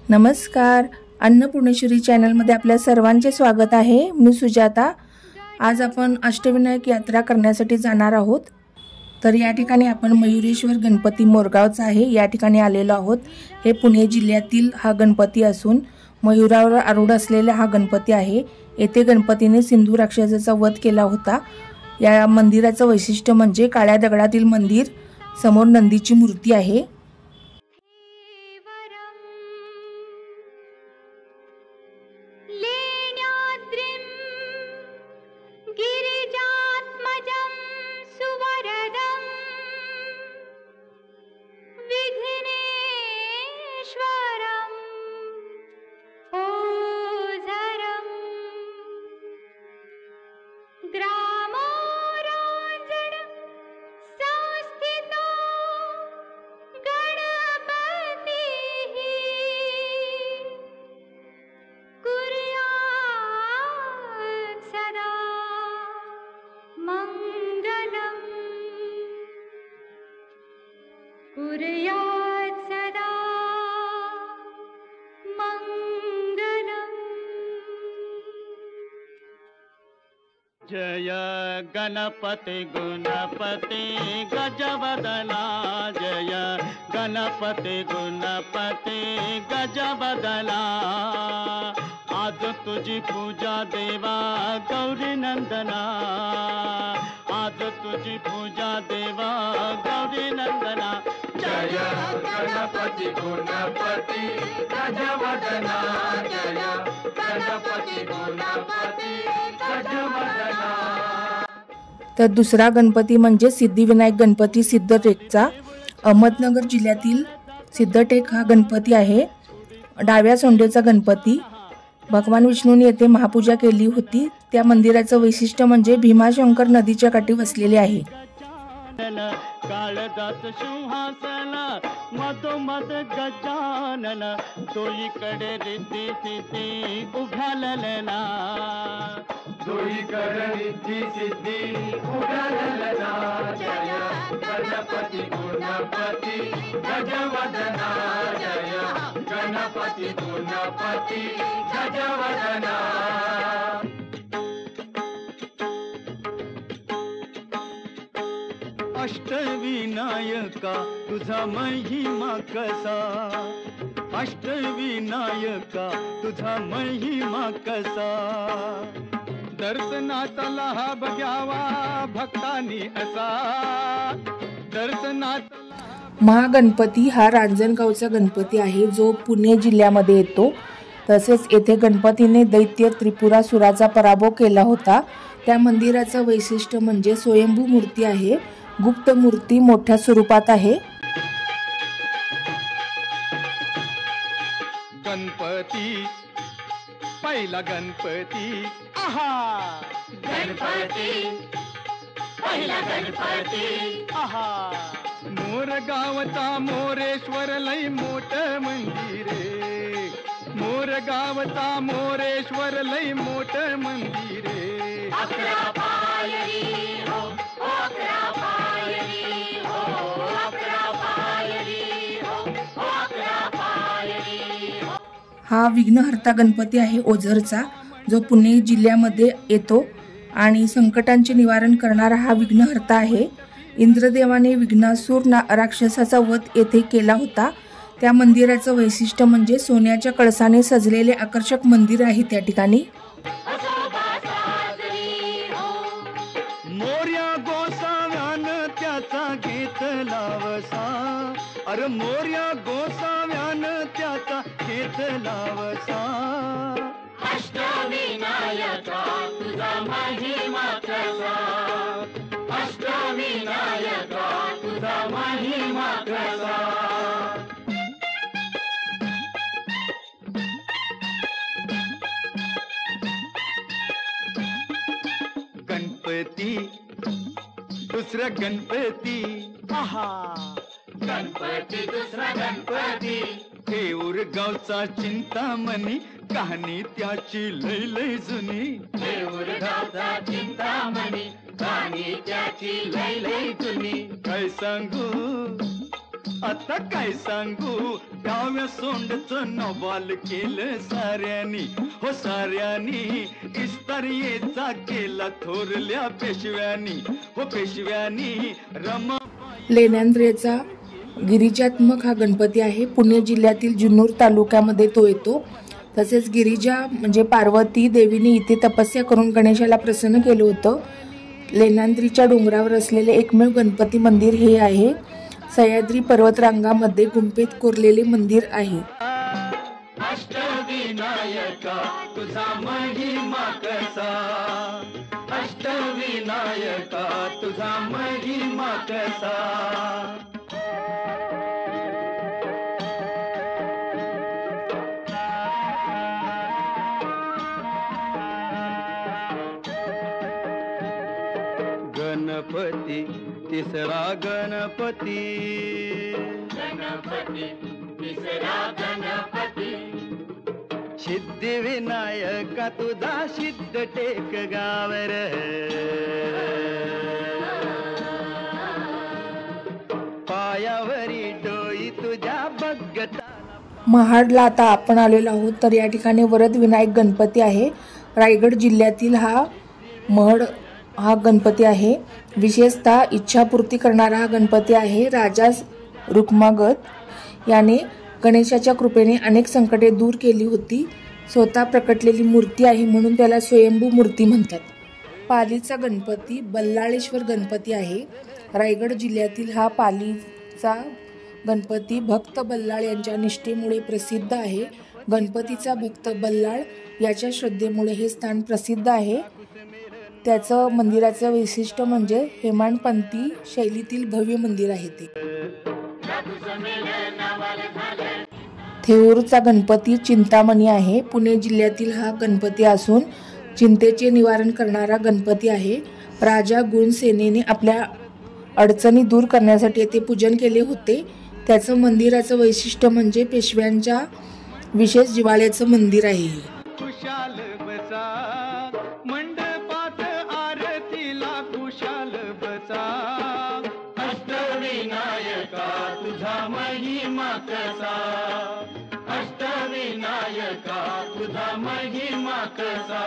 नमस्कार, अन्नपूर्णेश्वरी चॅनलमध्ये आपल्या सर्वांचे स्वागत आहे। मी सुजाता। आज आपण अष्टविनायक यात्रा करण्यासाठी जाणार आहोत। तर या ठिकाणी आपण मयुरेश्वर गणपती मोरगावचा आहे या ठिकाणी आलेलो आहोत। हे पुणे जिल्ह्यातील हा गणपती असून मयुरावर आरूढ असलेला हा गणपती आहे। येथे गणपतीने सिंधू राक्षसाचा वध केला होता। या मंदिराचं वैशिष्ट्य म्हणजे काळ्या दगडातील मंदिर, समोर नंदीची मूर्ती आहे। जय गणपति गुणपति गजवदना, जय गणपति गुणपति गजवदना। आज तुझी पूजा देवा गौरी नंदना, आज तुझी पूजा देवा गौरी नंदना। जय गणपति गुणपति गजवदना, जय गणपति गुणपति गजवदना। तर दुसरा गणपती म्हणजे सिद्धिविनायक गणपती सिद्धटेकचा। अहमदनगर जिल्ह्यातील सिद्धटेक हा गणपती आहे। डाव्या सोंडेचा गणपती। भगवान विष्णूंनी येथे महापूजा केली होती। त्या मंदिराचं वैशिष्ट्य म्हणजे भीमाशंकर नदीच्या काठी वसलेले आहे। काळजात सिंहासन मधोमध गजानन, दोईकडे रिद्धी सिद्धी उघाललना, दोईकडे रिद्धी सिद्धी उघाललना। जय गणपति गुणपति गजवदना, जय गणपति गुणपति गजवदना। अष्टविनायका तुझा महिमा कसा, अष्टविनायका तुझा महिमा कसा। दर्शनातला हा बघावा भक्तांनी असा, दर्शनात। महागणपती हा रांजणगावचा गणपती आहे जो पुणे जिल्ह्यामध्ये येतो। तसेच येथे गणपतीने दैत्य त्रिपुरासुराचा पराभव केला होता। त्या मंदिराचं वैशिष्ट्य म्हणजे स्वयंभू मूर्ती आहे। गुप्त मूर्ती मोठ्या स्वरूपात आहे। गणपती पहिला गणपती, आहा गणपती पहिला गणपती, आहा। मोर गावचा मोरेश्वर लई मोठ मंदिरे, मोर गावचा मोरेश्वर लई मोठ मंदिरे। अकरा पायरी हो, अकरा पायरी हो, अकरा पायरी हो, अकरा पायरी हो। हा विघ्नहर्ता गणपती आहे ओझरचा, जो पुणे जिल्ह्यामध्ये येतो आणि संकटांचे निवारण करणारा हा विघ्नहर्ता आहे। इंद्रदेवाने विघ्नासूर राक्षसाचा वध येथे केला होता। त्या मंदिराचं वैशिष्ट्य म्हणजे सोन्याच्या कळसाने सजलेले आकर्षक मंदिर आहे त्या ठिकाणी। मोर्या गोसाव्यान त्याचा घेतला वसा, अरे मोर्या गोसाव्यान त्याचा घेतला वसा। अष्टविनायका तुझा महिमा कसा, अष्टविनायका तुझा महिमा कसा। गणपती दुसरा गणपती, आहा गणपती दुसरा गणपती। थेऊर गावचा चिंतामणी, कहाणी त्याची लई लई जुनी। थेऊर गावचा चिंतामणी, कहाणी त्याची लई लई जुनी। काय सांगू आता काय सांगू डाव्या सोंडचं नवाल केलं साऱ्यानी हो साऱ्यानी इस्तारियेचा केला थोरल्या पेशव्यानी हो पेशव्यानी रमा लेण्याद्रीचा गिरिजात्मक हा गणपती आहे. पुणे जिल्ह्यातील जुन्नर तालुक्यामध्ये तो येतो. तसेच गिरिजा म्हणजे पार्वती देवीने इथे तपस्या करून गणेशाला प्रसन्न केलं होतं. लेण्याद्रीच्या डोंगरावर असलेले एकमेव गणपती मंदिर हे आहे. सह्याद्री पर्वतरांगामध्ये गुंफेत कोरलेले मंदिर आहे. अष्टविनायका तुझा महिमा कसा अष्टविनायका तुझा महिमा कसा गणपती तिसरा गणपती गणपती तिसरा गणपती सिद्धिविनायका तुझा सिद्ध टेक गावर पायावरी डोई तुझ्या बघता. महाडला आता आपण आलेलो आहोत. तर या ठिकाणी वरद विनायक गणपती आहे. रायगड जिल्ह्यातील हा महड हा गणपती आहे. विशेषतः इच्छापूर्ती करणारा हा गणपती आहे. राजा रुक्मागत याने गणेशाच्या कृपेने अनेक संकटे दूर केली होती. स्वतः प्रकटलेली मूर्ती आहे म्हणून त्याला स्वयंभू मूर्ती म्हणतात. पालीचा गणपती बल्लाळेश्वर गणपती आहे. रायगड जिल्ह्यातील हा पालीचा गणपती भक्त बल्लाळ यांच्या निष्ठेमुळे प्रसिद्ध आहे. गणपतीचा भक्त बल्लाळ याच्या श्रद्धेमुळे हे स्थान प्रसिद्ध आहे. त्याचं मंदिराचं वैशिष्ट्य म्हणजे हेमाडपंथी शैलीतील भव्य मंदिर आहे ते. थेऊरचा गणपती चिंतामणी आहे. पुणे जिल्ह्यातील हा गणपती असून चिंतेचे निवारण करणारा गणपती आहे. राजा गुणसेनेने आपल्या अडचणी दूर करण्यासाठी येथे पूजन केले होते. त्याचं मंदिराचं वैशिष्ट्य म्हणजे पेशव्यांच्या विशेष जिव्हाळ्याचं मंदिर आहे. खुशाल बसा मंडपात आरतीला खुशाल बसा अष्टविनायका तुझा महिमा कसा अष्टविनायका तुझा महिमा कसा